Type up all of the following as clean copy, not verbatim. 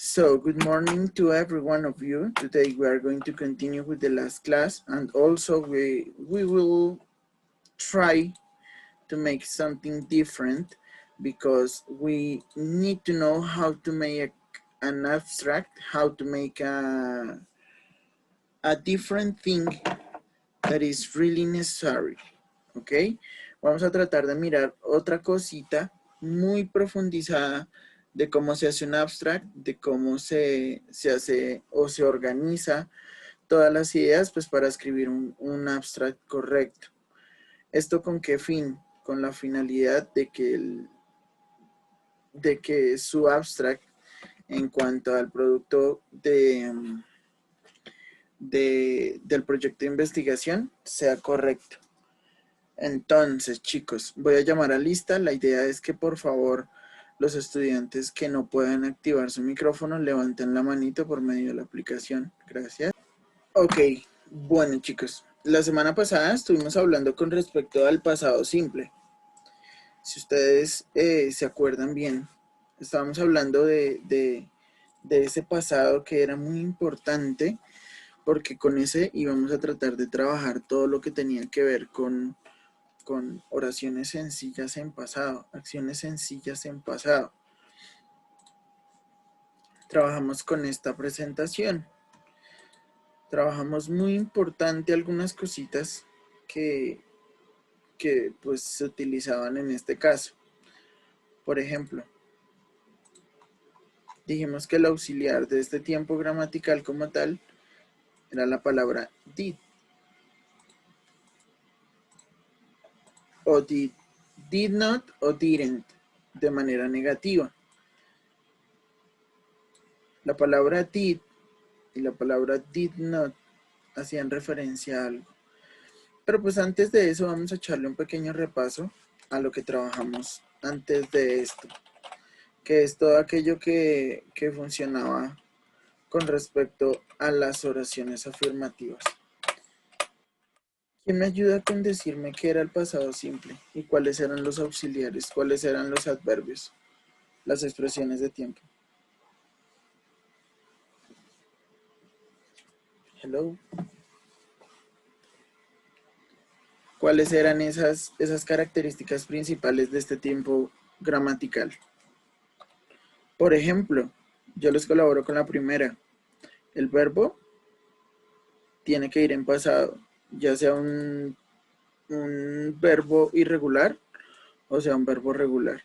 So, good morning to every one of you. Today we are going to continue with the last class, and also we will try to make something different because we need to know how to make an abstract, how to make a different thing that is really necessary. ¿Ok? Vamos a tratar de mirar otra cosita muy profundizada de cómo se hace un abstract, de cómo se hace o se organiza todas las ideas pues para escribir un abstract correcto. ¿Esto con qué fin? Con la finalidad de que su abstract en cuanto al producto del proyecto de investigación sea correcto. Entonces, chicos, voy a llamar a lista. La idea es que por favor los estudiantes que no puedan activar su micrófono levanten la manito por medio de la aplicación. Gracias. Ok, bueno chicos, la semana pasada estuvimos hablando con respecto al pasado simple. Si ustedes se acuerdan bien, estábamos hablando de ese pasado que era muy importante porque con ese íbamos a tratar de trabajar todo lo que tenía que ver con oraciones sencillas en pasado, acciones sencillas en pasado. Trabajamos con esta presentación. Trabajamos muy importante algunas cositas que pues se utilizaban en este caso. Por ejemplo, dijimos que el auxiliar de este tiempo gramatical como tal era la palabra did. O did not o didn't de manera negativa. La palabra did y la palabra did not hacían referencia a algo. Pero pues antes de eso vamos a echarle un pequeño repaso a lo que trabajamos antes de esto, que es todo aquello que funcionaba con respecto a las oraciones afirmativas. ¿Quién me ayuda con decirme qué era el pasado simple y cuáles eran los auxiliares, cuáles eran los adverbios, las expresiones de tiempo? Hello. ¿Cuáles eran esas características principales de este tiempo gramatical? Por ejemplo, yo les colaboro con la primera. El verbo tiene que ir en pasado, ya sea un verbo irregular o sea un verbo regular.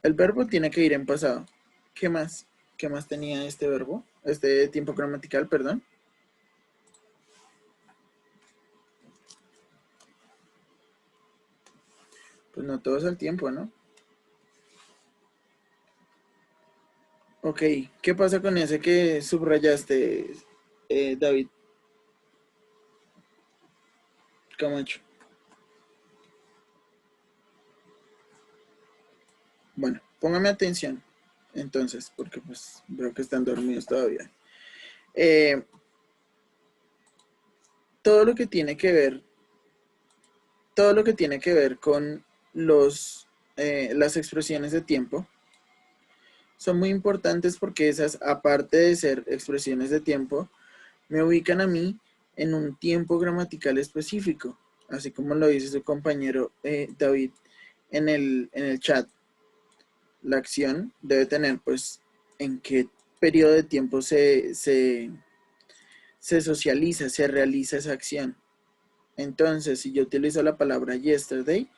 El verbo tiene que ir en pasado. ¿Qué más? ¿Qué más tenía este verbo? Este tiempo gramatical, perdón. Pues no todo es el tiempo, ¿no? Ok, ¿qué pasa con ese que subrayaste, David Camacho? Bueno, póngame atención, entonces, porque pues veo que están dormidos todavía. Todo lo que tiene que ver con las expresiones de tiempo son muy importantes porque esas, aparte de ser expresiones de tiempo, me ubican a mí en un tiempo gramatical específico, así como lo dice su compañero David en el chat. La acción debe tener, pues, en qué periodo de tiempo se socializa, se realiza esa acción. Entonces, si yo utilizo la palabra yesterday,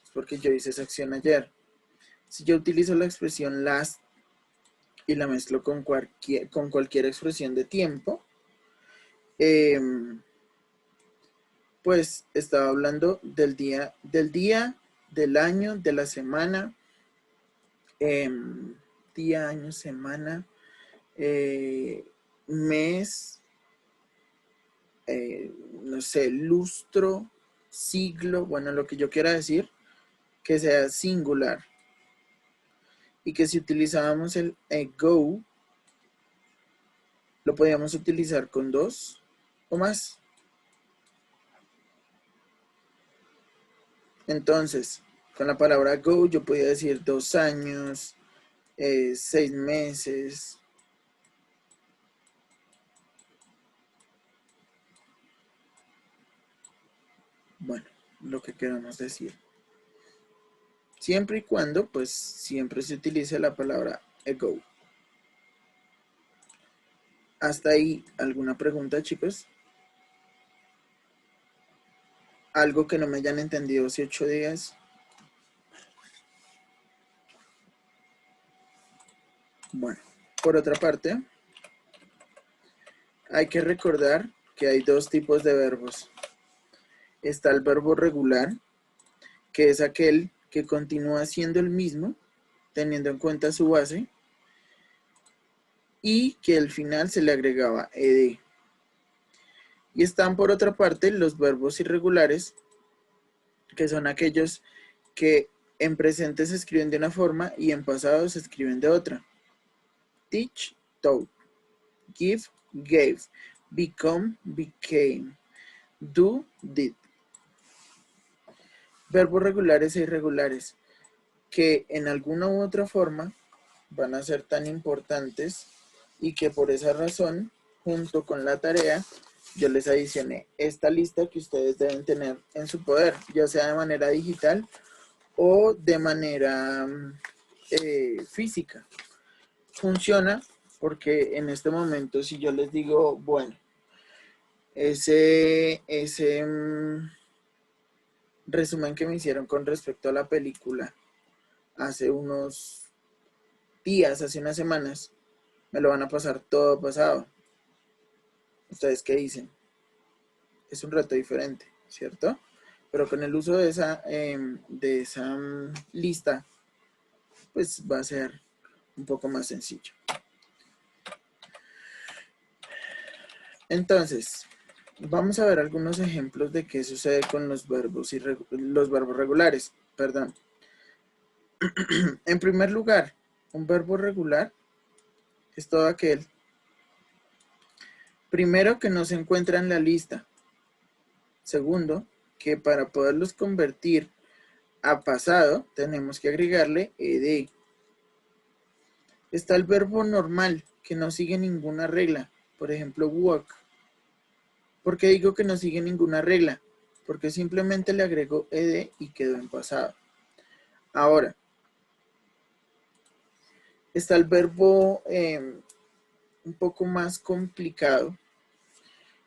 es porque yo hice esa acción ayer. Si yo utilizo la expresión last y la mezclo con cualquier expresión de tiempo, pues estaba hablando del día, del año, de la semana, día, año, semana, mes, no sé, lustro, siglo, bueno, lo que yo quiera decir, que sea singular. Y que si utilizábamos el go, lo podíamos utilizar con dos o más. Entonces, con la palabra go yo podía decir 2 años, 6 meses. Bueno, lo que queramos decir. Siempre y cuando, pues, siempre se utilice la palabra ago. ¿Hasta ahí alguna pregunta, chicos? ¿Algo que no me hayan entendido hace 8 días? Bueno, por otra parte, hay que recordar que hay dos tipos de verbos. Está el verbo regular, que es aquel que continúa siendo el mismo, teniendo en cuenta su base, y que al final se le agregaba ed. Y están por otra parte los verbos irregulares, que son aquellos que en presente se escriben de una forma y en pasado se escriben de otra. Teach, taught. Give, gave. Become, became. Do, did. Verbos regulares e irregulares que en alguna u otra forma van a ser tan importantes y que por esa razón, junto con la tarea, yo les adicioné esta lista que ustedes deben tener en su poder, ya sea de manera digital o de manera física. Funciona porque en este momento si yo les digo, bueno, ese resumen que me hicieron con respecto a la película hace unos días, hace unas semanas, me lo van a pasar todo pasado. ¿Ustedes qué dicen? Es un reto diferente, ¿cierto? Pero con el uso de esa lista, pues va a ser un poco más sencillo. Entonces, vamos a ver algunos ejemplos de qué sucede con los verbos regulares. Perdón. En primer lugar, un verbo regular es todo aquel, primero, que no se encuentra en la lista. Segundo, que para poderlos convertir a pasado tenemos que agregarle ed. Está el verbo normal, que no sigue ninguna regla. Por ejemplo, walk. ¿Por qué digo que no sigue ninguna regla? Porque simplemente le agrego ed y quedó en pasado. Ahora, está el verbo un poco más complicado,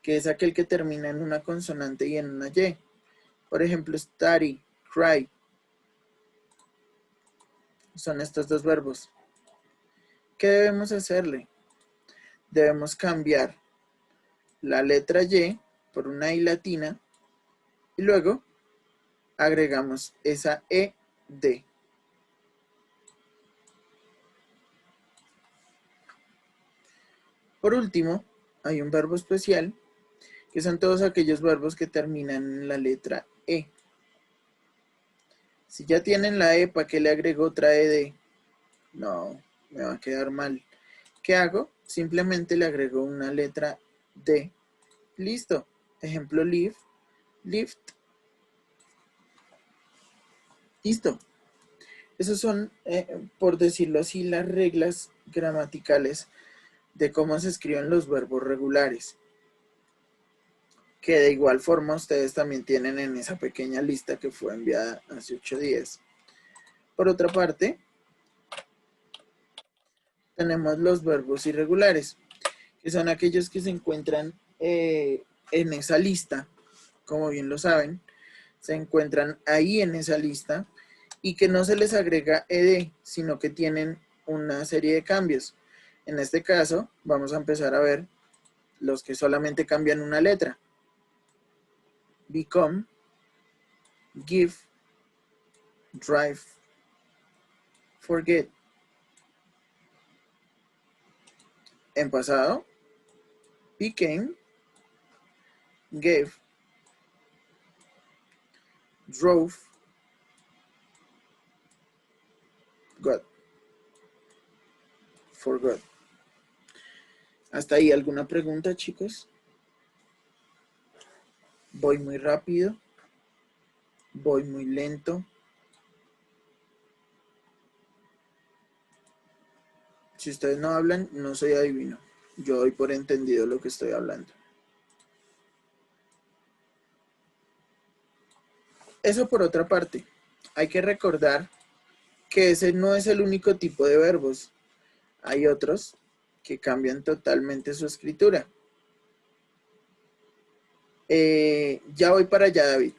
que es aquel que termina en una consonante y en una y. Por ejemplo, study, cry. Son estos dos verbos. ¿Qué debemos hacerle? Debemos cambiar la letra y por una i latina y luego agregamos esa ed. Por último, hay un verbo especial, que son todos aquellos verbos que terminan en la letra e. Si ya tienen la e, ¿para qué le agrego otra ed? No, me va a quedar mal. ¿Qué hago? Simplemente le agrego una letra d. Listo. Ejemplo, live, lift. Listo. Esas son, por decirlo así, las reglas gramaticales de cómo se escriben los verbos regulares, que de igual forma ustedes también tienen en esa pequeña lista que fue enviada hace 8 días. Por otra parte, tenemos los verbos irregulares, que son aquellos que se encuentran en esa lista, como bien lo saben, se encuentran ahí en esa lista y que no se les agrega ed, sino que tienen una serie de cambios. En este caso, vamos a empezar a ver los que solamente cambian una letra. Become, give, drive, forget. En pasado, became, gave, drove, got, forgot. ¿Hasta ahí alguna pregunta, chicos? ¿Voy muy rápido? ¿Voy muy lento? Si ustedes no hablan, no soy adivino. Yo doy por entendido lo que estoy hablando. Eso por otra parte. Hay que recordar que ese no es el único tipo de verbos. Hay otros que cambian totalmente su escritura. Ya voy para allá, David.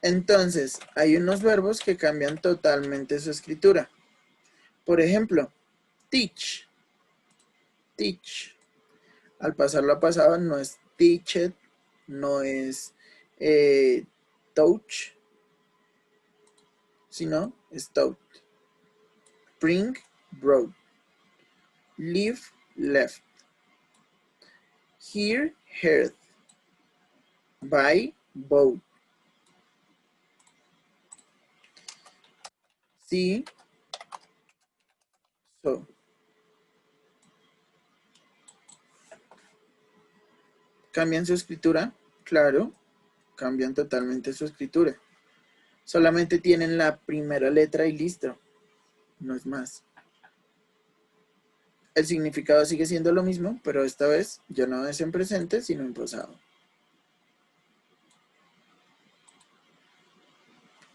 Entonces, hay unos verbos que cambian totalmente su escritura. Por ejemplo, teach. Teach. Al pasarlo a pasado no es teached, no es touch, sino es taught. Bring, brought. Leave, left. Hear, heard. Buy, bought. See, so. ¿Cambian su escritura? Claro, cambian totalmente su escritura. Solamente tienen la primera letra y listo. No es más. El significado sigue siendo lo mismo, pero esta vez ya no es en presente, sino en pasado.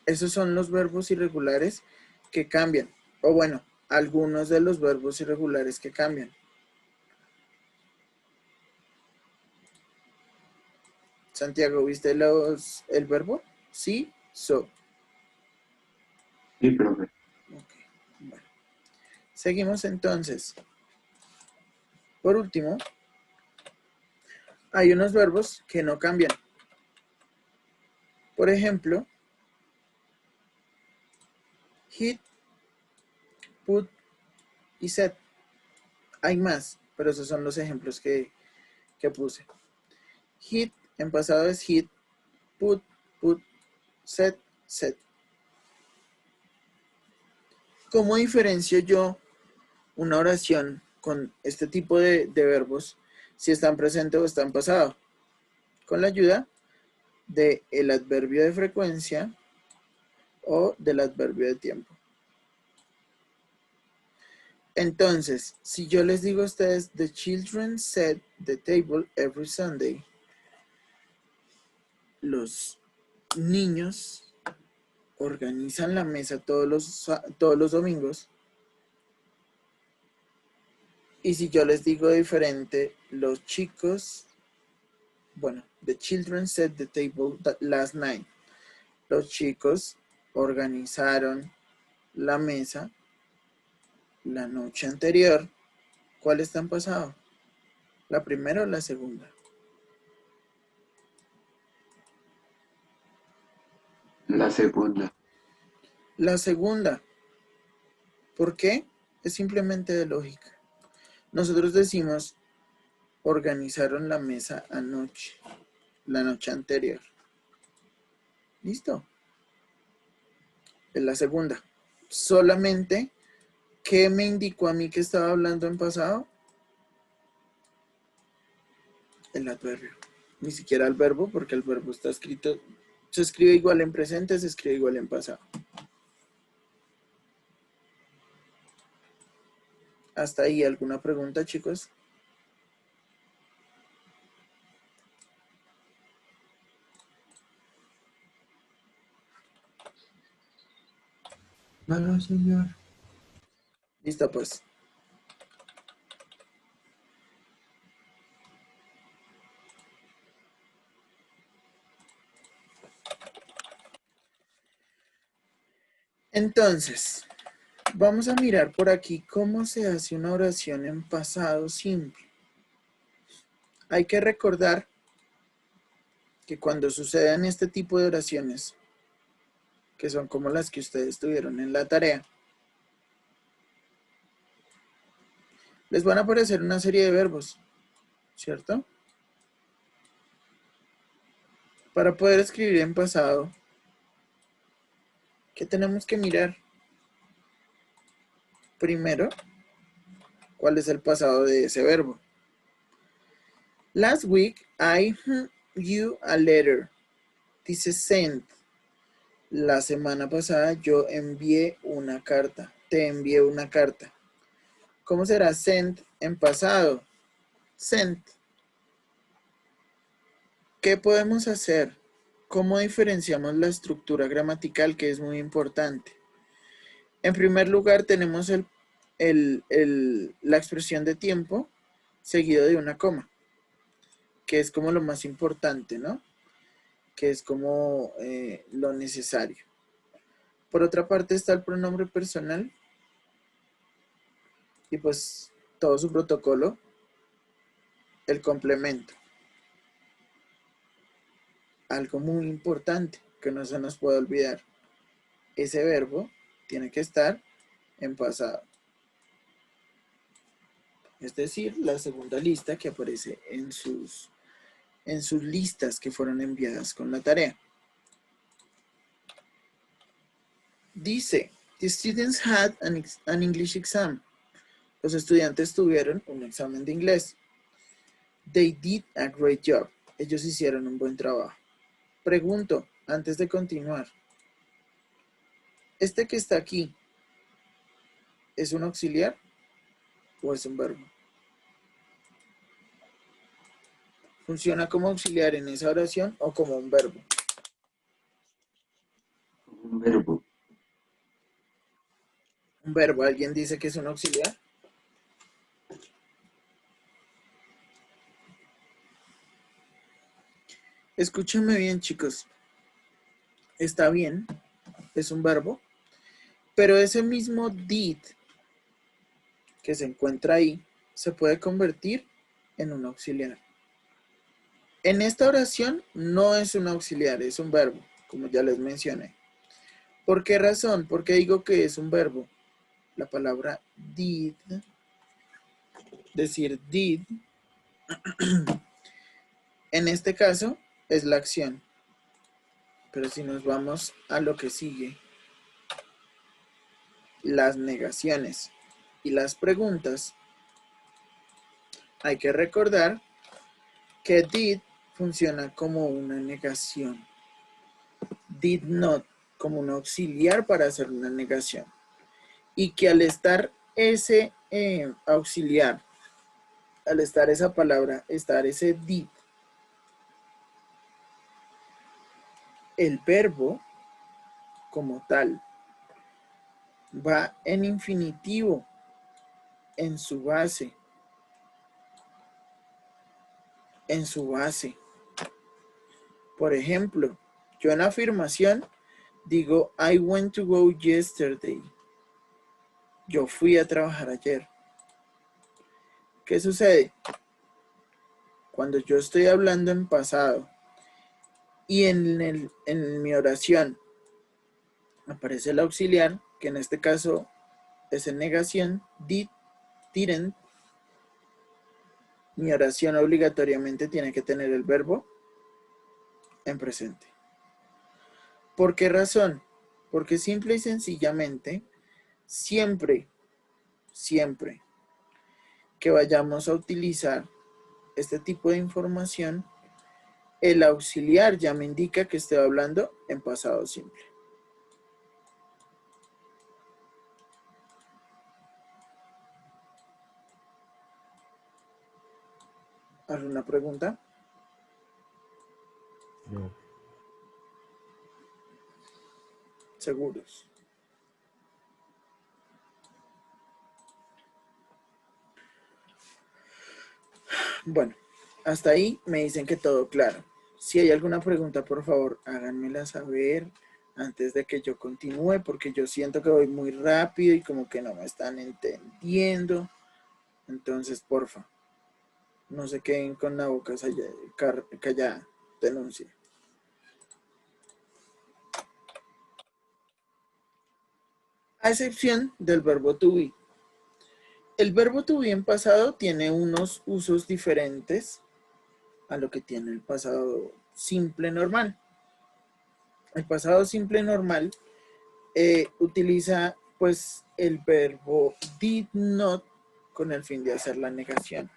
Esos son los verbos irregulares que cambian. O bueno, algunos de los verbos irregulares que cambian. Santiago, ¿viste el verbo? Sí, so. Sí, profe. Okay, bueno. Seguimos entonces. Por último, hay unos verbos que no cambian. Por ejemplo, hit, put y set. Hay más, pero esos son los ejemplos que puse. Hit en pasado es hit, put, put, set, set. ¿Cómo diferencio yo una oración con este tipo de verbos si están presente o están pasado? Con la ayuda del adverbio de frecuencia o del adverbio de tiempo. Entonces, si yo les digo a ustedes, the children set the table every Sunday, los niños organizan la mesa todos los domingos. Y si yo les digo diferente, los chicos, bueno, the children set the table last night. Los chicos organizaron la mesa la noche anterior. ¿Cuál está en pasado? ¿La primera o la segunda? La segunda. La segunda. ¿Por qué? Es simplemente de lógica. Nosotros decimos, organizaron la mesa anoche, la noche anterior. ¿Listo? Es la segunda. Solamente, ¿qué me indicó a mí que estaba hablando en pasado? El adverbio. Ni siquiera el verbo, porque el verbo está escrito, se escribe igual en presente, se escribe igual en pasado. Hasta ahí, ¿alguna pregunta, chicos? No, señor. Listo, pues. Entonces, vamos a mirar por aquí cómo se hace una oración en pasado simple. Hay que recordar que cuando sucedan este tipo de oraciones, que son como las que ustedes tuvieron en la tarea, les van a aparecer una serie de verbos, ¿cierto? Para poder escribir en pasado, ¿qué tenemos que mirar? Primero, ¿cuál es el pasado de ese verbo? Last week, I you a letter. Dice sent. La semana pasada yo envié una carta. Te envié una carta. ¿Cómo será sent en pasado? Sent. ¿Qué podemos hacer? ¿Cómo diferenciamos la estructura gramatical, que es muy importante? En primer lugar tenemos la expresión de tiempo seguido de una coma, que es como lo más importante, ¿no? Que es como lo necesario. Por otra parte está el pronombre personal y pues todo su protocolo, el complemento. Algo muy importante que no se nos puede olvidar. Ese verbo tiene que estar en pasado. Es decir, la segunda lista que aparece en sus listas que fueron enviadas con la tarea. Dice, the students had an English exam. Los estudiantes tuvieron un examen de inglés. They did a great job. Ellos hicieron un buen trabajo. Pregunto, antes de continuar, ¿este que está aquí es un auxiliar o es un verbo? ¿Funciona como auxiliar en esa oración o como un verbo? Un verbo. ¿Un verbo? ¿Alguien dice que es un auxiliar? Escúchenme bien, chicos. Está bien, es un verbo, pero ese mismo did que se encuentra ahí se puede convertir en un auxiliar. En esta oración no es un auxiliar, es un verbo, como ya les mencioné. ¿Por qué razón? ¿Por qué digo que es un verbo? La palabra did, decir did, en este caso es la acción. Pero si nos vamos a lo que sigue, las negaciones y las preguntas, hay que recordar que did funciona como una negación. Did not como un auxiliar para hacer una negación. Y que al estar ese auxiliar, al estar esa palabra, estar ese did, el verbo como tal va en infinitivo en su base. En su base. Por ejemplo, yo en afirmación digo I went to go yesterday. Yo fui a trabajar ayer. ¿Qué sucede? Cuando yo estoy hablando en pasado y en mi oración aparece el auxiliar, que en este caso es en negación, did, didn't, mi oración obligatoriamente tiene que tener el verbo en presente. ¿Por qué razón? Porque simple y sencillamente, siempre que vayamos a utilizar este tipo de información, el auxiliar ya me indica que estoy hablando en pasado simple. ¿Alguna pregunta? No. Seguros. Bueno, hasta ahí me dicen que todo claro. Si hay alguna pregunta, por favor, háganmela saber antes de que yo continúe, porque yo siento que voy muy rápido y como que no me están entendiendo. Entonces, porfa, no se queden con la boca callada. Denuncie. A excepción del verbo to be. El verbo to be en pasado tiene unos usos diferentes a lo que tiene el pasado simple normal. El pasado simple normal utiliza pues el verbo did not con el fin de hacer la negación.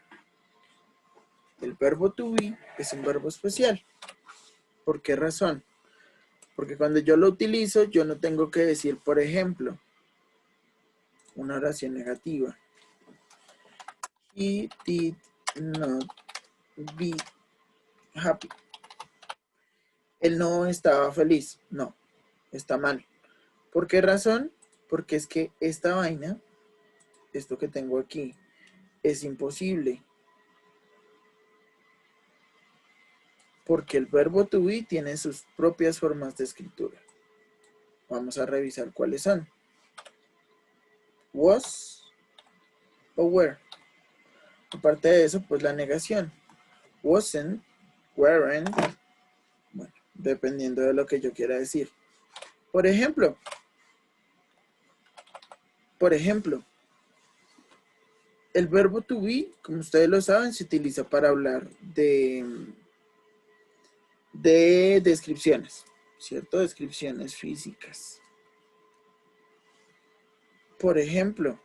El verbo to be es un verbo especial. ¿Por qué razón? Porque cuando yo lo utilizo, yo no tengo que decir, por ejemplo, una oración negativa. He did not be happy. Él no estaba feliz. No, está mal. ¿Por qué razón? Porque es que esta vaina, esto que tengo aquí, es imposible. Porque el verbo to be tiene sus propias formas de escritura. Vamos a revisar cuáles son. Was o were. Aparte de eso, pues la negación. Wasn't, weren't, bueno, dependiendo de lo que yo quiera decir. Por ejemplo, el verbo to be, como ustedes lo saben, se utiliza para hablar de descripciones, ¿cierto? Descripciones físicas. Por ejemplo,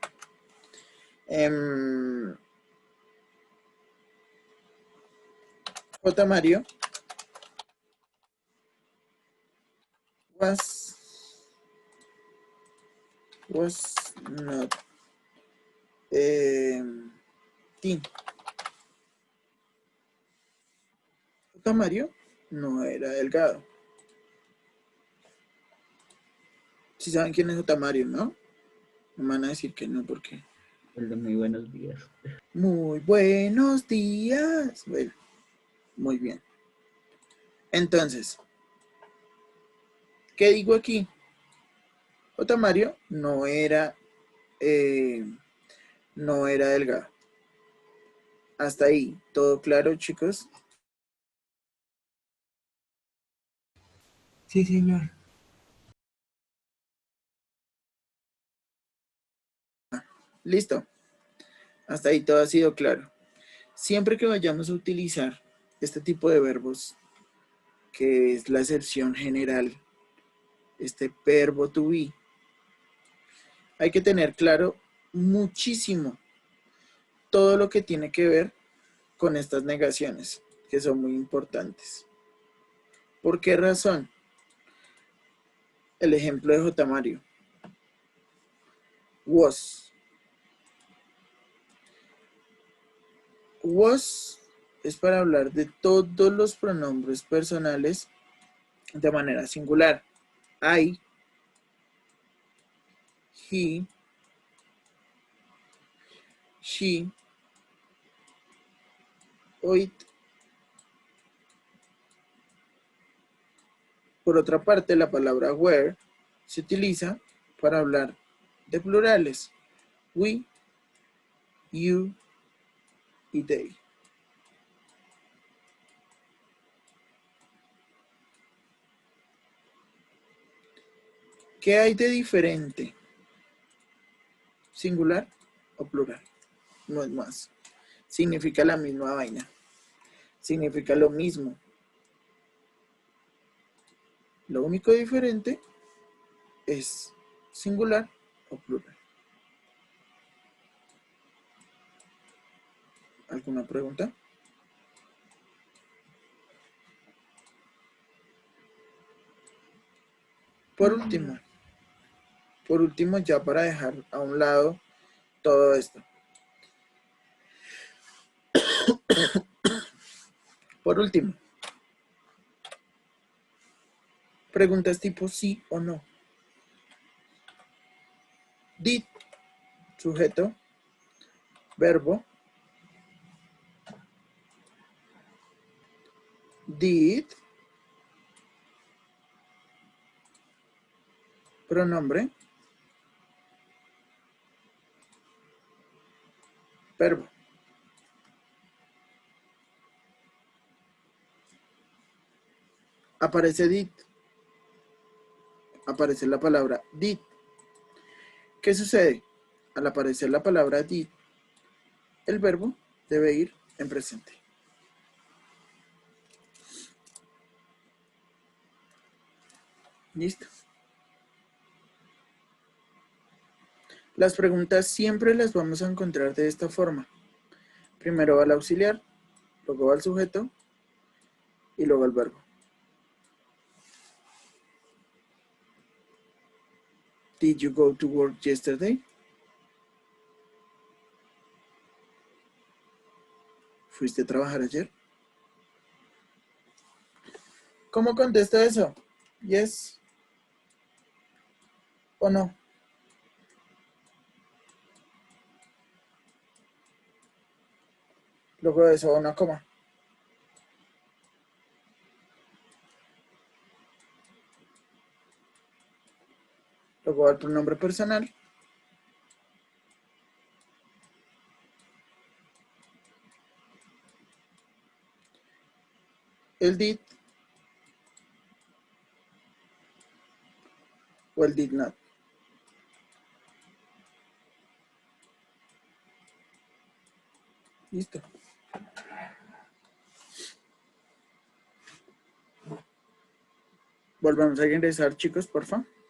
J. Mario was not thin. J. Mario no era delgado. Si saben quién es J. Mario, ¿no? Me van a decir que no, porque... El de muy buenos días. Muy buenos días. Bueno, muy bien. Entonces, ¿qué digo aquí? J. Mario no era delgado. Hasta ahí, ¿todo claro, chicos? Sí, señor. Listo. Hasta ahí todo ha sido claro. Siempre que vayamos a utilizar este tipo de verbos, que es la acepción general, este verbo to be, hay que tener claro muchísimo todo lo que tiene que ver con estas negaciones, que son muy importantes. ¿Por qué razón? El ejemplo de J. Mario. Was. Was es para hablar de todos los pronombres personales de manera singular. I, he, she, o it. Por otra parte, la palabra were se utiliza para hablar de plurales. We, you y they. ¿Qué hay de diferente? ¿Singular o plural? No es más. Significa la misma vaina. Significa lo mismo. Lo único diferente es singular o plural. ¿Alguna pregunta? Por último, ya para dejar a un lado todo esto. Por último, preguntas tipo sí o no. Did, sujeto, verbo. Did, pronombre, verbo. Aparece did. Aparece la palabra did. ¿Qué sucede? Al aparecer la palabra did, el verbo debe ir en presente. ¿Listo? Las preguntas siempre las vamos a encontrar de esta forma. Primero va el auxiliar, luego va el sujeto y luego el verbo. Did you go to work yesterday? ¿Fuiste a trabajar ayer? ¿Cómo contesto eso? Yes o no. Luego de eso, una coma. Luego otro nombre personal. El did o el did not. Listo. Volvamos a ingresar, chicos, por favor.